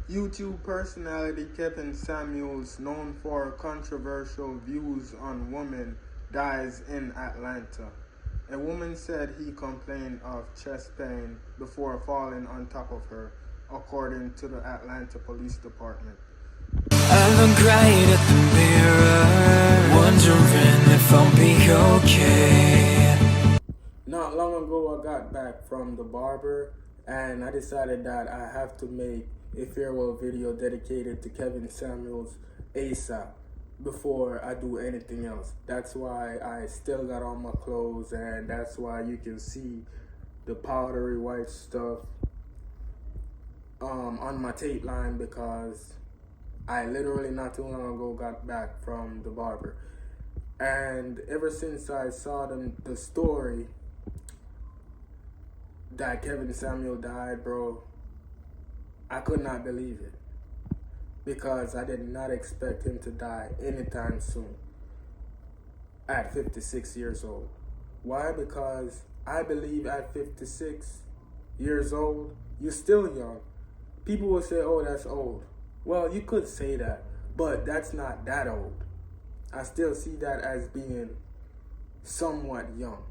YouTube personality Kevin Samuels, known for controversial views on women, dies in Atlanta. A woman said he complained of chest pain before falling on top of her, according to the Atlanta Police Department. I look right at the mirror, wondering if I'll be okay. Not long ago, I got back from the barber and I decided that I have to make a farewell video dedicated to Kevin Samuels ASAP before I do anything else. That's why I still got on my clothes, and that's why you can see the powdery white stuff on my tape line, because I literally not too long ago got back from the barber. And ever since I saw the story that Kevin Samuel died, bro, I could not believe it, because I did not expect him to die anytime soon at 56 years old. Why? Because I believe at 56 years old, you're still young. People will say, oh, that's old. Well, you could say that, but that's not that old. I still see that as being somewhat young.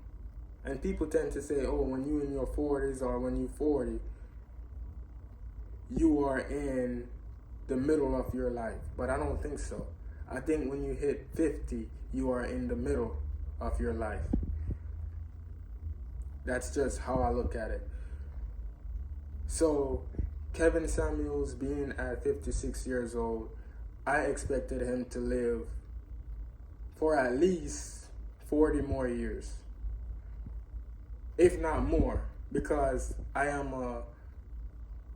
And people tend to say, oh, when you're in your 40s or when you're 40, you are in the middle of your life. But I don't think so. I think when you hit 50, you are in the middle of your life. That's just how I look at it. So, Kevin Samuels being at 56 years old, I expected him to live for at least 40 more years, if not more, because I am a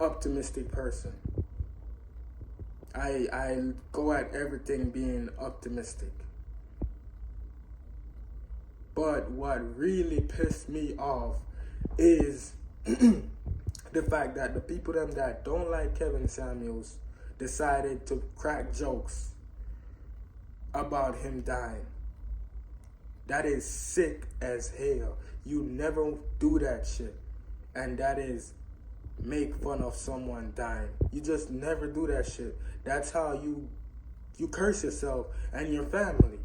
optimistic person. I go at everything being optimistic. But what really pissed me off is the fact that the people that don't like Kevin Samuels decided to crack jokes about him dying. That is sick as hell. You never do that shit. And that is make fun of someone dying. You just never do that shit. That's how you curse yourself and your family.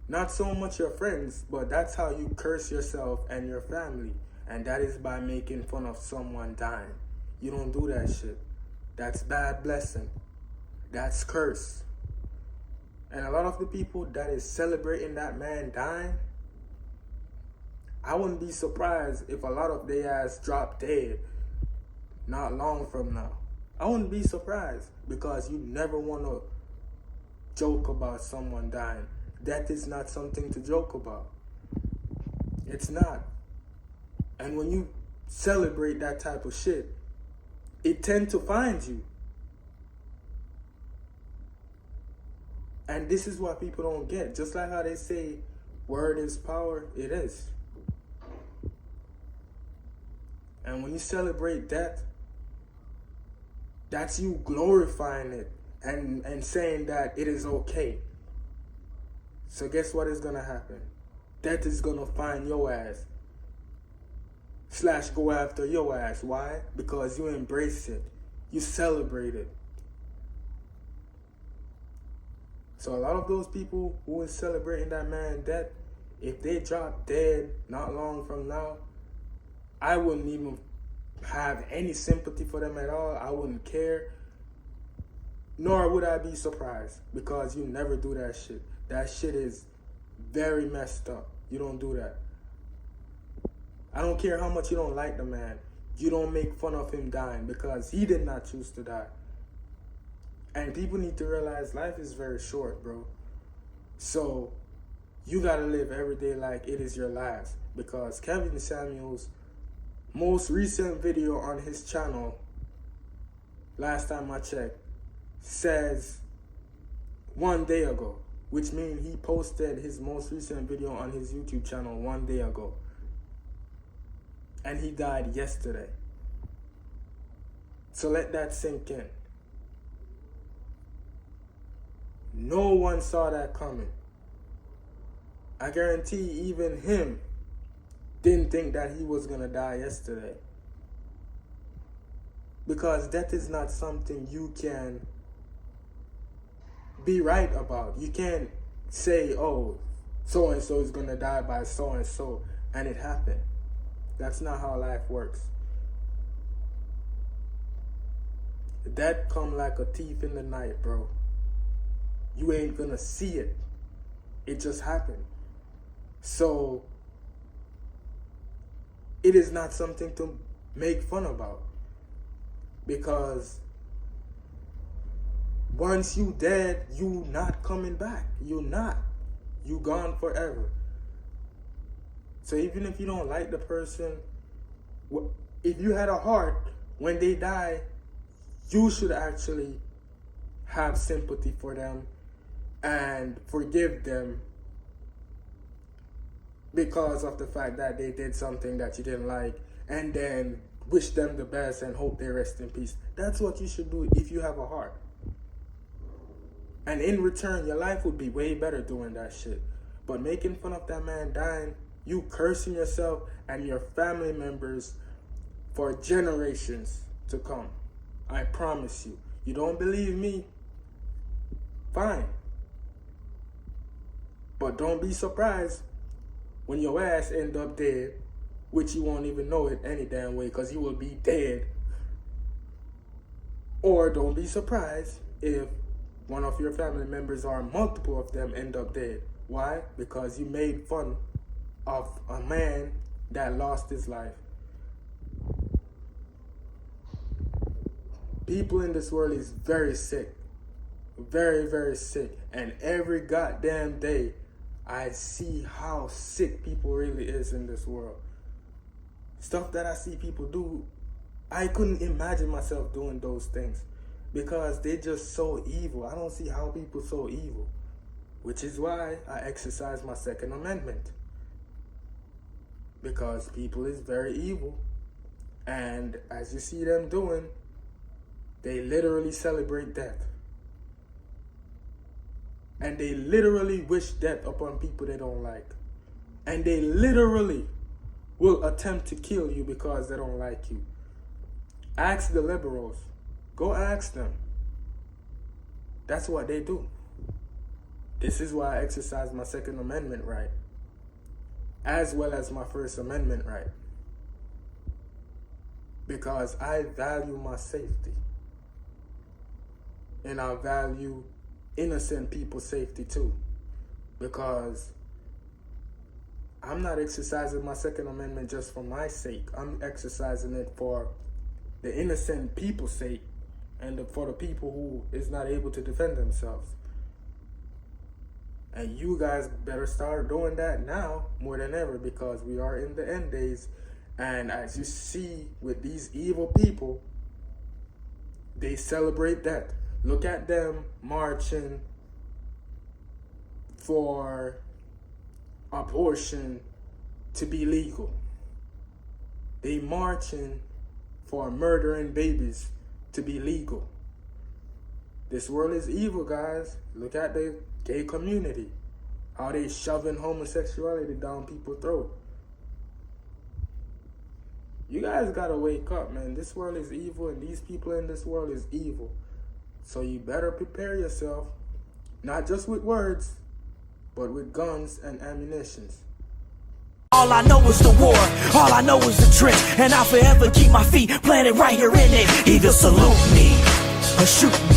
Not so much your friends, but that's how you curse yourself and your family. And that is by making fun of someone dying. You don't do that shit. That's bad blessing. That's curse. And a lot of the people that is celebrating that man dying, I wouldn't be surprised if a lot of their ass drop dead not long from now. I wouldn't be surprised, because you never want to joke about someone dying. Death is not something to joke about. It's not. And when you celebrate that type of shit, it tends to find you. And this is what people don't get. Just like how they say word is power, it is. And when you celebrate death, that's you glorifying it and saying that it is okay. So guess what is going to happen? Death is going to find your ass. / go after your ass. Why? Because you embrace it. You celebrate it. So a lot of those people who is celebrating that man's death, if they drop dead not long from now, I wouldn't even have any sympathy for them at all. I wouldn't care. Nor would I be surprised, because you never do that shit. That shit is very messed up. You don't do that. I don't care how much you don't like the man. You don't make fun of him dying, because he did not choose to die. And people need to realize life is very short, bro. So you gotta live every day like it is your last, because Kevin Samuels' most recent video on his channel, last time I checked, says 1 day ago, which means he posted his most recent video on his YouTube channel 1 day ago. And he died yesterday. So let that sink in. No one saw that coming. I guarantee even him didn't think that he was gonna die yesterday. Because death is not something you can be right about. You can't say, oh, so and so is gonna die by so and so, and it happened. That's not how life works. Death come like a thief in the night, bro. You ain't gonna see it. It just happened. So it is not something to make fun about. Because once you dead, you not coming back. You not. You gone forever. So even if you don't like the person, if you had a heart, when they die, you should actually have sympathy for them and forgive them because of the fact that they did something that you didn't like, and then wish them the best and hope they rest in peace. That's what you should do if you have a heart. And in return, your life would be way better doing that shit. But making fun of that man dying, you cursing yourself and your family members for generations to come. I promise you. You don't believe me? Fine. But don't be surprised when your ass end up dead, which you won't even know it any damn way because you will be dead. Or don't be surprised if one of your family members or multiple of them end up dead. Why? Because you made fun of a man that lost his life. People in this world is very sick. Very, very sick. And every goddamn day, I see how sick people really is in this world. Stuff that I see people do, I couldn't imagine myself doing those things. Because they're just so evil. I don't see how people so evil. Which is why I exercise my Second Amendment. Because people is very evil. And as you see them doing, they literally celebrate death. And they literally wish death upon people they don't like. And they literally will attempt to kill you because they don't like you. Ask the liberals. Go ask them. That's what they do. This is why I exercise my Second Amendment right, as well as my First Amendment right. Because I value my safety. And I value innocent people's safety too. Because I'm not exercising my Second Amendment just for my sake. I'm exercising it for the innocent people's sake and for the people who is not able to defend themselves. And you guys better start doing that now more than ever, because we are in the end days. And as you see with these evil people, they celebrate death. Look at them marching for abortion to be legal. They marching for murdering babies to be legal. This world is evil, guys. Look at the gay community. How they shoving homosexuality down people's throat. You guys gotta wake up, man. This world is evil and these people in this world is evil. So you better prepare yourself, not just with words, but with guns and ammunitions. All I know is the war, all I know is the trench, and I'll forever keep my feet planted right here in it. Either salute me or shoot me.